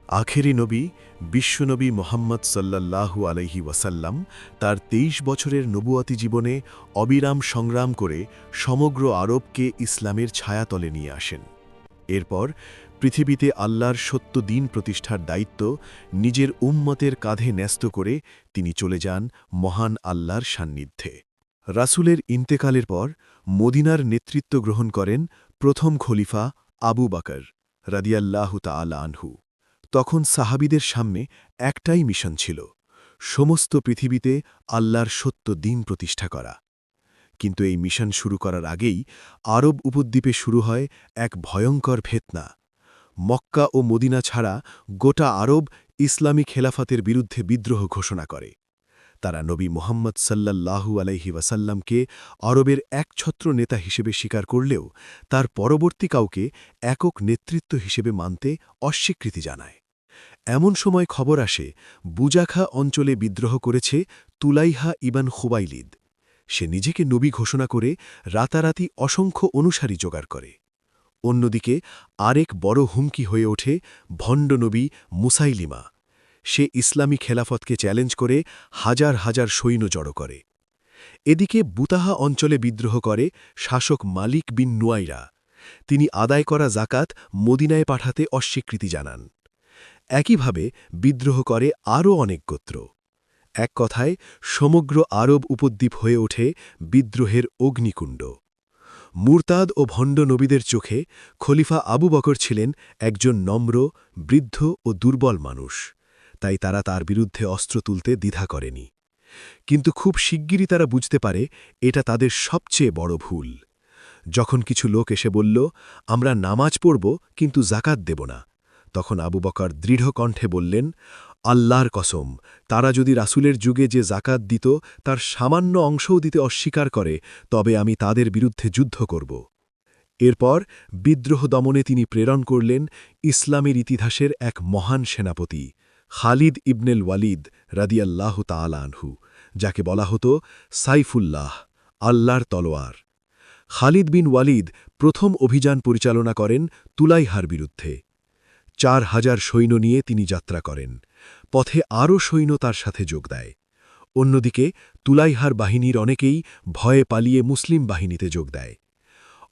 আখেরি নবী বিশ্বনবী মোহাম্মদ সাল্লাল্লাহু আলাইহি ওয়াসাল্লাম তার ২৩ বছরের নবুয়তি জীবনে অবিরাম সংগ্রাম করে সমগ্র আরবকে ইসলামের ছায়াতলে নিয়ে আসেন। এরপর পৃথিবীতে আল্লাহর সত্য দিন প্রতিষ্ঠার দায়িত্ব নিজের উম্মতের কাঁধে ন্যস্ত করে তিনি চলে যান মহান আল্লাহর সান্নিধ্যে। রাসূলের ইন্তেকালের পর মদিনার নেতৃত্ব গ্রহণ করেন প্রথম খলিফা আবু বকর রাদিয়াল্লাহু তাআলা আনহু। তখন সাহাবীদের সামনে একটাই মিশন ছিল, সমস্ত পৃথিবীতে আল্লাহর সত্য দিন প্রতিষ্ঠা করা। কিন্তু এই মিশন শুরু করার আগেই আরব উপদ্বীপে শুরু হয় এক ভয়ঙ্কর ফিতনা। মক্কা ও মদিনা ছাড়া গোটা আরব ইসলামী খেলাফতের বিরুদ্ধে বিদ্রোহ ঘোষণা করে। তারা নবী মুহাম্মদ সাল্লাল্লাহু আলাইহি ওয়াসাল্লামকে আরবের একছত্র নেতা হিসেবে স্বীকার করলেও তার পরবর্তী কাউকে একক নেতৃত্ব হিসেবে মানতে অস্বীকৃতি জানায়। এমন সময় খবর আসে বুজাখা অঞ্চলে বিদ্রোহ করেছে তুলাইহা ইবান খুবাইলিদ। সে নিজেকে নবী ঘোষণা করে রাতারাতি অসংখ্য অনুসারী জোগাড় করে। অন্যদিকে আরেক বড় হুমকি হয়ে ওঠে ভণ্ড নবী মুসাইলিমা। সে ইসলামী খেলাফতকে চ্যালেঞ্জ করে হাজার হাজার সৈন্য জড়ো করে। এদিকে বুতাহা অঞ্চলে বিদ্রোহ করে শাসক মালিক বিন নুয়াইরা। তিনি আদায় করা জাকাত মদিনায় পাঠাতে অস্বীকৃতি জানান। একইভাবে বিদ্রোহ করে আরও অনেক গোত্র। এক কথায় সমগ্র আরব উপদ্বীপ হয়ে ওঠে বিদ্রোহের অগ্নিকুণ্ড। মুরতাদ ও ভণ্ড নবীদের চোখে খলিফা আবু বকর ছিলেন একজন নম্র, বৃদ্ধ ও দুর্বল মানুষ, তাই তারা তার বিরুদ্ধে অস্ত্র তুলতে দ্বিধা করেনি। কিন্তু খুব শিগগিরই তারা বুঝতে পারে এটা তাদের সবচেয়ে বড় ভুল। যখন কিছু লোক এসে বলল, আমরা নামাজ পড়ব কিন্তু জাকাত দেব না, তখন আবু বকর দৃঢ় কণ্ঠে বললেন, আল্লাহর কসম, তারা যদি রাসূলের যুগে যে জাকাত দিত তার সামান্য অংশও দিতে অস্বীকার করে, তবে আমি তাদের বিরুদ্ধে যুদ্ধ করব। এরপর বিদ্রোহ দমনে তিনি প্রেরণ করলেন ইসলামের ইতিহাসের এক মহান সেনাপতি খালিদ ইবনেল ওয়ালিদ রাদিয়াল্লাহু তাআলা আনহু, যাকে বলা হতো সাইফুল্লাহ, আল্লাহর তলোয়ার। খালিদ বিন ওয়ালিদ প্রথম অভিযান পরিচালনা করেন তুলাইহার বিরুদ্ধে। ৪,০০০ সৈন্য নিয়ে তিনি যাত্রা করেন। পথে আরও সৈন্য তার সাথে যোগ দেয়। অন্যদিকে তুলাইহার বাহিনীর অনেকেই ভয়ে পালিয়ে মুসলিম বাহিনীতে যোগ দেয়।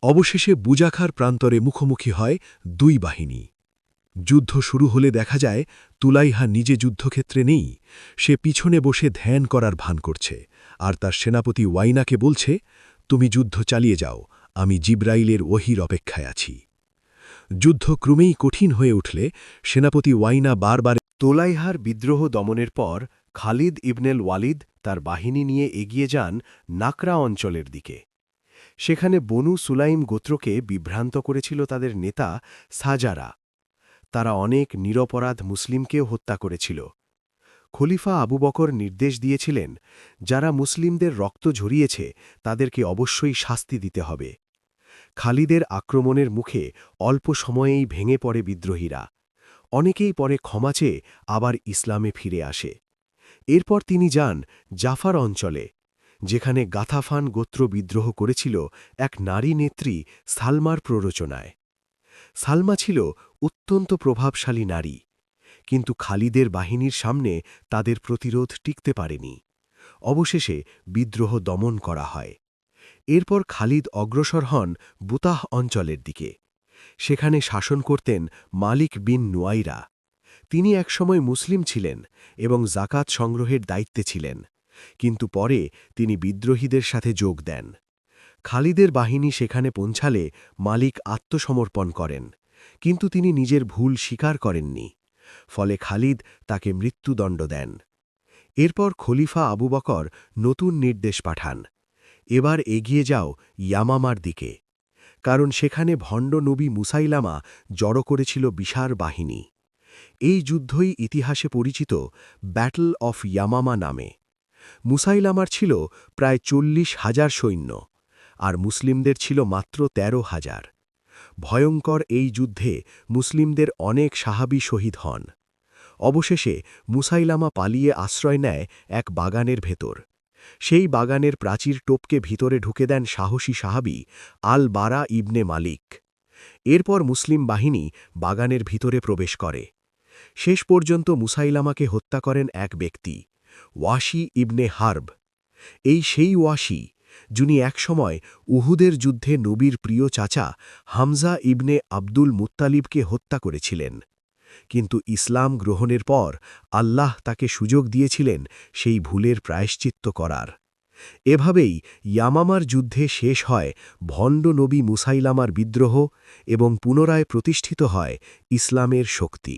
অবশেষে বুজাখার প্রান্তরে মুখোমুখি হয় দুই বাহিনী। যুদ্ধ শুরু হলে দেখা যায় তুলাইহা নিজে যুদ্ধক্ষেত্রে নেই, সে পিছনে বসে ধ্যান করার ভান করছে, আর তার সেনাপতি ওয়াইনাকে বলছে, তুমি যুদ্ধ চালিয়ে যাও, আমি জিব্রাইলের ওহির অপেক্ষায় আছি। যুদ্ধ ক্রমেই কঠিন হয়ে উঠলে সেনাপতি ওয়াইনা বারবার তোলাইহার বিদ্রোহ দমনের পর খালিদ ইবনেল ওয়ালিদ তার বাহিনী নিয়ে এগিয়ে যান নাকরা অঞ্চলের দিকে। সেখানে বনু সুলাইম গোত্রকে বিভ্রান্ত করেছিল তাদের নেতা সাজারা। তারা অনেক নিরপরাধ মুসলিমকেও হত্যা করেছিল। খলিফা আবু বকর নির্দেশ দিয়েছিলেন, যারা মুসলিমদের রক্ত ঝরিয়েছে তাদেরকে অবশ্যই শাস্তি দিতে হবে। খালিদের আক্রমণের মুখে অল্প সময়েই ভেঙে পড়ে বিদ্রোহীরা। অনেকেই পরে ক্ষমা চেয়ে আবার ইসলামে ফিরে আসে। এরপর তিনি যান জাফার অঞ্চলে, যেখানে গাথাফান গোত্র বিদ্রোহ করেছিল এক নারী নেত্রী সালমার প্ররোচনায়। সালমা ছিল অত্যন্ত প্রভাবশালী নারী, কিন্তু খালিদের বাহিনীর সামনে তাদের প্রতিরোধ টিকতে পারেনি। অবশেষে বিদ্রোহ দমন করা হয়। এরপর খালিদ অগ্রসর হন বুতাহ অঞ্চলের দিকে। সেখানে শাসন করতেন মালিক বিন নুয়াইরা। তিনি একসময় মুসলিম ছিলেন এবং জাকাত সংগ্রহের দায়িত্বে ছিলেন, কিন্তু পরে তিনি বিদ্রোহীদের সাথে যোগ দেন। খালিদের বাহিনী সেখানে পৌঁছালে মালিক আত্মসমর্পণ করেন, কিন্তু তিনি নিজের ভুল স্বীকার করেননি। ফলে খালিদ তাকে মৃত্যুদণ্ড দেন। এরপর খলিফা আবু বকর নতুন নির্দেশ পাঠান, এবার এগিয়ে যাও ইয়ামামার দিকে, কারণ সেখানে ভণ্ড নবী মুসাইলামা জড়ো করেছিল বিশাল বাহিনী। এই যুদ্ধই ইতিহাসে পরিচিত ব্যাটল অফ ইয়ামামা নামে। মুসাইলামার ছিল প্রায় ৪০,০০০ সৈন্য, আর মুসলিমদের ছিল মাত্র ১৩,০০০। ভয়ঙ্কর এই যুদ্ধে মুসলিমদের অনেক সাহাবী শহীদ হন। অবশেষে মুসাইলামা পালিয়ে আশ্রয় নেয় এক বাগানের ভেতর। সেই বাগানের প্রাচীর টোপকে ভিতরে ঢুকে দেন সাহসী সাহাবী আল বারা ইবনে মালিক। এরপর মুসলিম বাহিনী বাগানের ভিতরে প্রবেশ করে। শেষ পর্যন্ত মুসাইলামাকে হত্যা করেন এক ব্যক্তি, ওয়াশি ইবনে হার্ব। এই সেই ওয়াশি, যিনি একসময় উহুদের যুদ্ধে নবীর প্রিয় চাচা হামজা ইবনে আব্দুল মুত্তালিবকে হত্যা করেছিলেন। কিন্তু ইসলাম গ্রহণের পর আল্লাহ তাকে সুযোগ দিয়েছিলেন সেই ভুলের প্রায়শ্চিত্ত করার। এভাবেই ইয়ামামার যুদ্ধে শেষ হয় ভণ্ড নবী মুসাইলামার বিদ্রোহ এবং পুনরায় প্রতিষ্ঠিত হয় ইসলামের শক্তি।